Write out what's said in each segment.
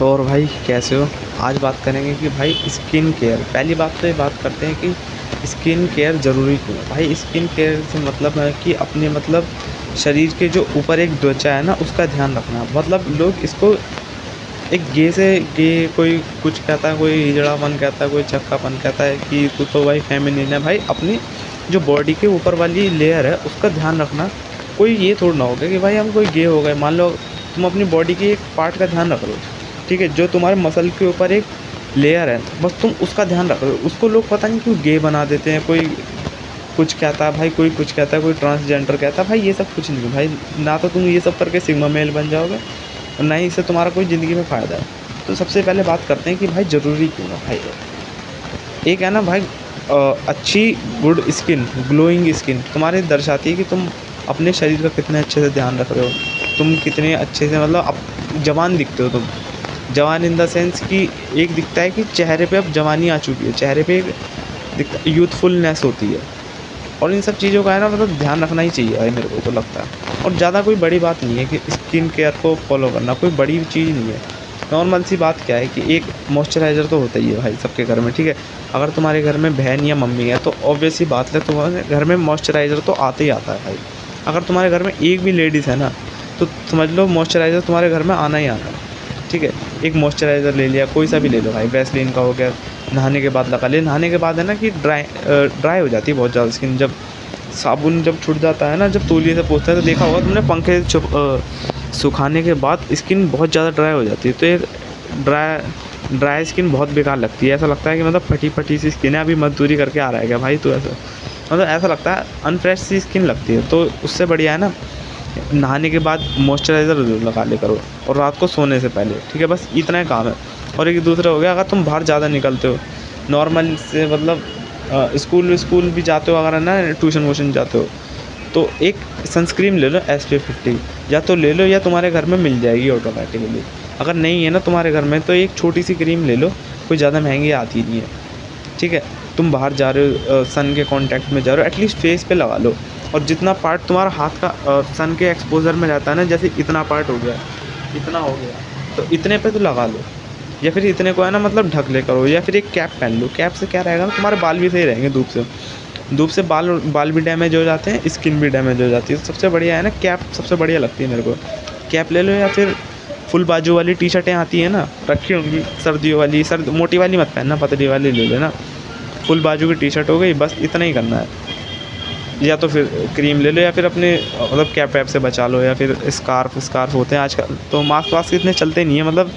और भाई कैसे हो? आज बात करेंगे कि भाई स्किन केयर। पहली बात तो ये बात करते हैं कि स्किन केयर ज़रूरी क्यों है? भाई स्किन केयर से मतलब है कि अपने मतलब शरीर के जो ऊपर एक त्वचा है ना, उसका ध्यान रखना। मतलब लोग इसको एक गे से गे, कोई कुछ कहता है, कोई हिजड़ापन कहता है, कोई छक्कापन कहता है कि तू तो भाई फेमिनिन है। भाई अपनी जो बॉडी के ऊपर वाली लेयर है उसका ध्यान रखना। कोई ये थोड़ा ना होगा कि भाई हम कोई गे हो गए। मान लो तुम अपनी बॉडी के एक पार्ट का ध्यान रख रहे हो, ठीक है, जो तुम्हारे मसल के ऊपर एक लेयर है, बस तुम उसका ध्यान रख रहे हो। उसको लोग पता नहीं क्यों गे बना देते हैं। कोई कुछ कहता है भाई, कोई कुछ कहता है, कोई ट्रांसजेंडर कहता है। भाई ये सब कुछ नहीं है भाई। ना तो तुम ये सब करके सिग्मा मेल बन जाओगे और ना ही इससे तुम्हारा कोई ज़िंदगी में फ़ायदा है। तो सबसे पहले बात करते हैं कि भाई ज़रूरी क्यों है भाई। एक है ना भाई, अच्छी गुड स्किन, ग्लोइंग स्किन तुम्हारे दर्शाती है कि तुम अपने शरीर का कितने अच्छे से ध्यान रख रहे हो। तुम कितने अच्छे से मतलब अब जवान दिखते हो तुम। जवान इन द सेंस कि एक दिखता है कि चेहरे पे अब जवानी आ चुकी है, चेहरे पे एक दिखता यूथफुलनेस होती है। और इन सब चीज़ों का है ना मतलब ध्यान रखना ही चाहिए भाई, मेरे को तो लगता है। और ज़्यादा कोई बड़ी बात नहीं है कि स्किन केयर को फॉलो करना, कोई बड़ी चीज़ नहीं है। नॉर्मल सी बात क्या है कि एक मॉइस्चराइज़र तो होता ही है भाई सबके घर में, ठीक है। अगर तुम्हारे घर में बहन या मम्मी है तो ऑब्वियस सी बात है तुम्हारे घर में मॉइस्चराइज़र तो आता ही आता है भाई। अगर तुम्हारे घर में एक भी लेडीज़ है ना, तो समझ लो मॉइस्चराइज़र तुम्हारे घर में आना ही आना है, ठीक है। एक मॉइस्चराइज़र ले लिया, कोई सा भी ले लो भाई, वैसलीन का हो गया, नहाने के बाद लगा ले। नहाने के बाद है ना कि ड्राई हो जाती है बहुत ज़्यादा स्किन। जब साबुन जब छूट जाता है ना, जब तौलिए से पोंछते हैं तो देखा होगा तुमने, पंखे सुखाने के बाद स्किन बहुत ज़्यादा ड्राई हो जाती है। तो ये ड्राई स्किन बहुत बेकार लगती है। ऐसा लगता है कि मतलब फटी फटी सी स्किन है, अभी मजदूरी करके आ रहा है क्या भाई। तो ऐसा मतलब ऐसा लगता है अनफ्रेश सी स्किन लगती है। तो उससे बढ़िया है ना, नहाने के बाद मॉइस्चराइज़र ज़रूर लगा ले करो, और रात को सोने से पहले, ठीक है। बस इतना ही काम है। और एक दूसरा हो गया, अगर तुम बाहर ज़्यादा निकलते हो नॉर्मल से, मतलब स्कूल भी जाते हो, अगर है ना ट्यूशन वूशन जाते हो, तो एक सनस्क्रीन ले लो SPF 50। या तो ले लो या तुम्हारे घर में मिल जाएगी ऑटोमेटिकली। अगर नहीं है ना तुम्हारे घर में तो एक छोटी सी क्रीम ले लो, कोई ज़्यादा महंगी आती नहीं है, ठीक है। तुम बाहर जा रहे हो, सन के कांटेक्ट में जा रहे हो, एटलीस्ट फेस पे लगा लो। और जितना पार्ट तुम्हारा हाथ का सन के एक्सपोजर में रहता है ना, जैसे इतना पार्ट हो गया, इतना हो गया, तो इतने पे तो लगा लो। या फिर इतने को है ना मतलब ढक ले करो, या फिर एक कैप पहन लो। कैप से क्या रहेगा ना, तुम्हारे बाल भी सही रहेंगे। धूप से बाल भी डैमेज हो जाते हैं, स्किन भी डैमेज हो जाती है। तो सबसे बढ़िया है ना कैप, सबसे बढ़िया लगती है मेरे को। कैप ले लो, या फिर फुल बाजू वाली टी शर्टें आती हैं ना, रखी होंगी सर्दियों वाली। मोटी वाली मत पहनना, पतली वाली ले लेना। फुल बाजू की टी शर्ट हो गई, बस इतना ही करना है। या तो फिर क्रीम ले लो, या फिर अपने मतलब कैप वैप से बचा लो, या फिर स्कार्फ होते हैं आजकल। तो मास्क वास्क इतने चलते नहीं है, मतलब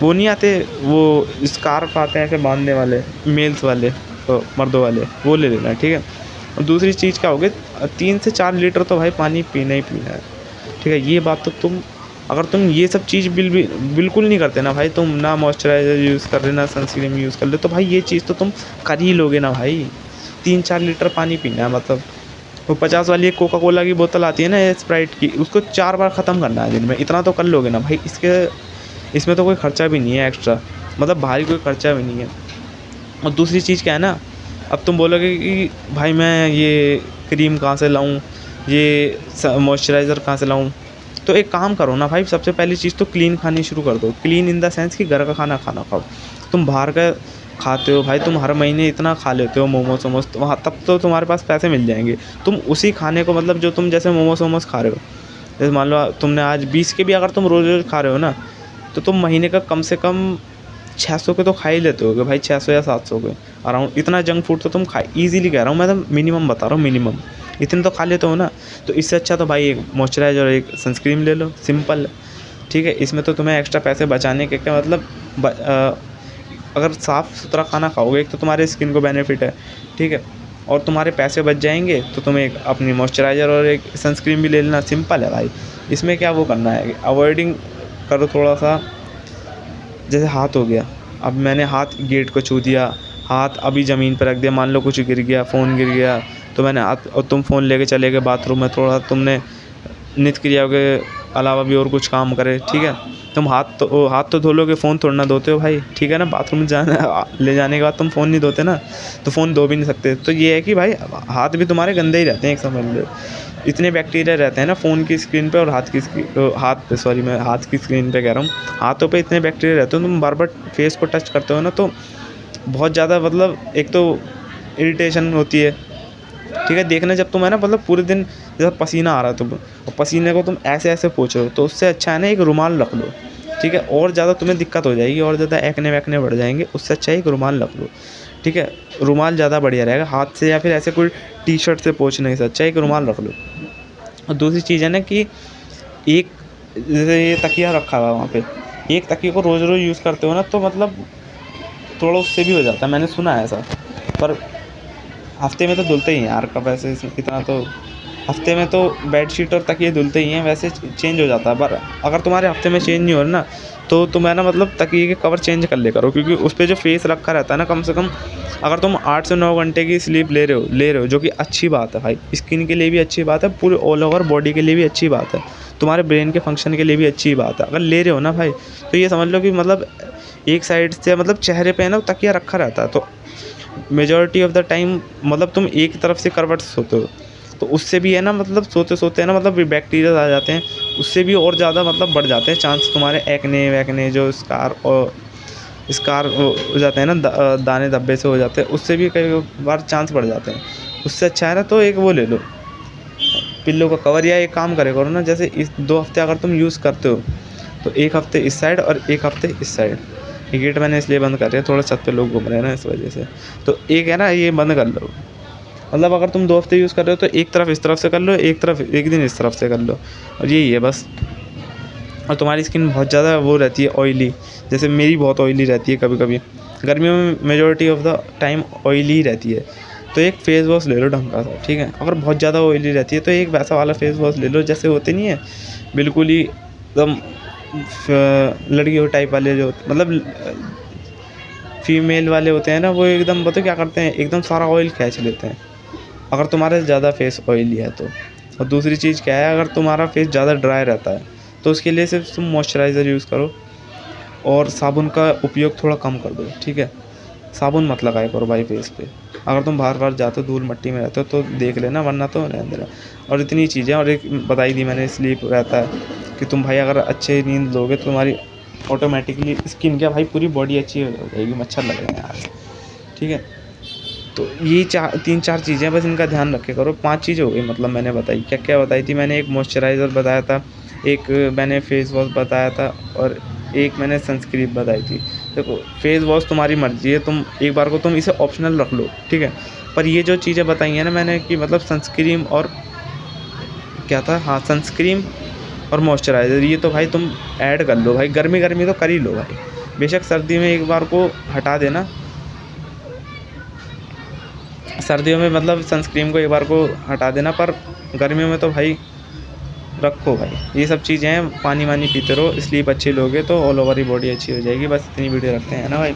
वो नहीं आते, वो स्कार्फ आते हैं ऐसे बांधने वाले, मेल्स वाले, तो मर्दों वाले, वो ले लेना, ठीक है। और दूसरी चीज़ क्या होगी, 3 से 4 लीटर तो भाई पानी पीना ही पीना है, ठीक है। ये बात तो तुम, अगर तुम ये सब चीज़ बिल्कुल नहीं करते ना भाई, तुम ना मॉइस्चराइज़र यूज़ कर रहे ना सनस्क्रीन यूज़ कर ले, तो भाई ये चीज़ तो तुम कर ही लोगे ना भाई। 3-4 लीटर पानी पीना है, मतलब वो 50 वाली एक कोका कोला की बोतल आती है ना स्प्राइट की, उसको 4 बार ख़त्म करना है दिन में। इतना तो कर लोगे ना भाई। इसमें तो कोई ख़र्चा भी नहीं है एक्स्ट्रा, मतलब भारी कोई ख़र्चा भी नहीं है। और दूसरी चीज़ क्या है ना, अब तुम बोलोगे कि भाई मैं ये क्रीम कहाँ से लाऊं, ये मॉइस्चराइज़र कहाँ से लाऊं। तो एक काम करो ना भाई, सबसे पहली चीज़ तो क्लीन खानी शुरू कर दो। क्लीन इन द सेंस कि घर का खाना खाओ। तुम बाहर का खाते हो भाई, तुम हर महीने इतना खा लेते हो मोमोस वोमोस, तो वहाँ तब तो तुम्हारे पास पैसे मिल जाएंगे। तुम उसी खाने को, मतलब जो तुम जैसे मोमोस वोमोस खा रहे हो, जैसे मान लो तुमने आज 20 के भी अगर तुम रोज़ रोज़ खा रहे हो ना, तो तुम महीने का कम से कम 600 के तो खा ही लेते होगे भाई, 600 या 700 के अराउंड। इतना जंक फूड तो तुम खा, ईज़िली कह रहा हूँ मैं, तो मिनिमम बता रहा हूँ, मिनिमम इतने तो खा लेते हो ना। तो इससे अच्छा तो भाई एक मॉइस्चराइज़र और एक सनस्क्रीन ले लो, सिंपल, ठीक है। इसमें तो तुम्हें एक्स्ट्रा पैसे बचाने के क्या मतलब, अगर साफ़ सुथरा खाना खाओगे, एक तो तुम्हारे स्किन को बेनिफिट है, ठीक है, और तुम्हारे पैसे बच जाएंगे। तो तुम्हें एक अपनी मॉइस्चराइज़र और एक सनस्क्रीन भी ले लेना, सिंपल है भाई। इसमें क्या वो करना है, अवॉइडिंग करो थोड़ा सा। जैसे हाथ हो गया, अब मैंने हाथ गेट को छू दिया, हाथ अभी ज़मीन पर रख दिया, मान लो कुछ गिर गया, फ़ोन गिर गया, तो मैंने हाथ, और तुम फ़ोन लेके चले गए बाथरूम में, थोड़ा तुमने नित्य क्रियाओं के अलावा भी और कुछ काम करे, ठीक है, तुम हाथ तो धो लोगे, फ़ोन थोड़ा ना धोते हो भाई, ठीक है ना। बाथरूम जाना ले जाने के बाद तुम फ़ोन नहीं धोते ना, तो फ़ोन धो भी नहीं सकते। तो ये है कि भाई हाथ भी तुम्हारे गंदे ही रहते हैं, एक समझ लो। इतने बैक्टीरिया रहते हैं ना फ़ोन की स्क्रीन पे और हाथ पे, सॉरी मैं हाथ की स्क्रीन पे कह रहा हूँ। हाथों पे इतने बैक्टीरिया रहते हैं, तुम बार-बार फेस को टच करते हो ना, तो बहुत ज़्यादा मतलब एक तो इरिटेशन होती है, ठीक है। देखना जब तुम है ना मतलब पूरे दिन जैसा पसीना आ रहा है तुम, और पसीने को तुम ऐसे-ऐसे पोंछ रहे हो, तो उससे अच्छा है ना एक रुमाल रख लो, ठीक है। और ज़्यादा तुम्हें दिक्कत हो जाएगी, और ज़्यादा एक्ने-वैक्ने बढ़ जाएँगे, उससे अच्छा एक रुमाल रख लो, ठीक है। रुमाल ज़्यादा बढ़िया रहेगा, हाथ से या फिर ऐसे कोई टी-शर्ट से पोंछने से अच्छा एक रुमाल रख लो। और दूसरी चीज़ है ना कि एक जैसे ये तकिया रखा हुआ है वहाँ पे, एक तकिए को रोज़-रोज़ यूज़ करते हो ना, तो मतलब थोड़ा उससे भी हो जाता है, मैंने सुना है ऐसा। पर हफ्ते में तो धुलते ही हैं यार, कब ऐसे इतना तो हफ्ते में तो बेडशीट और तकिए धुलते ही हैं, वैसे चेंज हो जाता है। पर अगर तुम्हारे हफ्ते में चेंज नहीं हो रहा ना, तो तुम है ना मतलब तकिए के कवर चेंज कर लिया करो, क्योंकि उस पे जो फेस रखा रहता है ना, कम से कम अगर तुम 8 से 9 घंटे की स्लीप ले रहे हो, जो कि अच्छी बात है भाई, स्किन के लिए भी अच्छी बात है, पूरे ऑल ओवर बॉडी के लिए भी अच्छी बात है, तुम्हारे ब्रेन के फंक्शन के लिए भी अच्छी बात है। अगर ले रहे हो ना भाई, तो ये समझ लो कि मतलब एक साइड से मतलब चेहरे पे है ना तकिया रखा रहता है, तो मेजॉरिटी ऑफ़ द टाइम मतलब तुम एक तरफ से करवट से सोते हो, तो उससे भी है ना मतलब सोते-सोते है ना मतलब बैक्टीरियाज़ आ जाते हैं, उससे भी और ज़्यादा मतलब बढ़ जाते हैं चांस तुम्हारे एक्ने-वैक्ने जो स्कार हो जाते हैं ना, दाने धब्बे से हो जाते हैं, उससे भी कई बार चांस बढ़ जाते हैं। उससे अच्छा है ना तो एक वो ले लो, पिल्लो का कवर, या एक काम करे करो ना, जैसे इस 2 हफ़्ते अगर तुम यूज़ करते हो, तो 1 हफ़्ते इस साइड और 1 हफ़्ते इस साइड। ये गेट मैंने इसलिए बंद कर दिया, थोड़ा छत पे लोग घूम रहे हैं ना इस वजह से। तो एक है ना ये बंद कर लो। मतलब अगर तुम 2 हफ़्ते यूज़ कर रहे हो, तो एक तरफ इस तरफ से कर लो, एक दिन इस तरफ से कर लो, और यही है बस। और तुम्हारी स्किन बहुत ज़्यादा वो रहती है ऑयली, जैसे मेरी बहुत ऑयली रहती है कभी-कभी। गर्मियों में majority of the time oily ही रहती है। तो एक फ़ेस वॉश ले लो ढंग का सा, ठीक है। अगर बहुत ज़्यादा ऑयली रहती है, तो एक वैसा वाला फ़ेस वॉश ले लो, जैसे होते नहीं है बिल्कुल ही एकदम लड़कियों टाइप वाले, जो मतलब फीमेल वाले होते हैं ना, वो एकदम पता है क्या करते हैं, एकदम सारा ऑयल खींच लेते हैं, अगर तुम्हारा ज़्यादा फेस ऑयली है तो। और दूसरी चीज़ क्या है, अगर तुम्हारा फेस ज़्यादा ड्राई रहता है, तो उसके लिए सिर्फ तुम मॉइस्चराइज़र यूज़ करो, और साबुन का उपयोग थोड़ा कम कर दो, ठीक है। साबुन मत लगाया करो भाई फेस पे, अगर तुम बाहर जाते हो, धूल मट्टी में रहते हो, तो देख लेना, वरना तो रहने देना। और इतनी चीज़ें, और एक बताई दी मैंने, स्लीप रहता है कि तुम भाई अगर अच्छे नींद लोगे, तो तुम्हारी ऑटोमेटिकली स्किन क्या भाई पूरी बॉडी अच्छी हो जाएगी, मच्छर लगेगा यार, ठीक है। तो ये 3-4 चीज़ें बस, इनका ध्यान रखे करो। 5 चीज़ें हो गई मतलब मैंने बताई। क्या-क्या बताई थी मैंने? एक मॉइस्चराइज़र बताया था, एक मैंने फेस वॉश बताया था, और एक मैंने सनस्क्रीन बताई थी। देखो, फेस वॉश तुम्हारी मर्ज़ी है, तुम एक बार को तुम इसे ऑप्शनल रख लो, ठीक है। पर ये जो चीज़ें बताई हैं ना मैंने, कि मतलब सनस्क्रीन और क्या था, हाँ, सनस्क्रीन और मॉइस्चराइज़र, ये तो भाई तुम ऐड कर लो भाई, गर्मी-गर्मी तो कर ही लो भाई। बेशक सर्दी में एक बार को हटा देना, सर्दियों में मतलब सनस्क्रीन को एक बार को हटा देना, पर गर्मियों में तो भाई रखो भाई। ये सब चीज़ें हैं, पानी वानी पीते रहो, स्लीप अच्छी लोगे तो ऑल ओवर ही बॉडी अच्छी हो जाएगी। बस इतनी वीडियो रखते हैं ना भाई।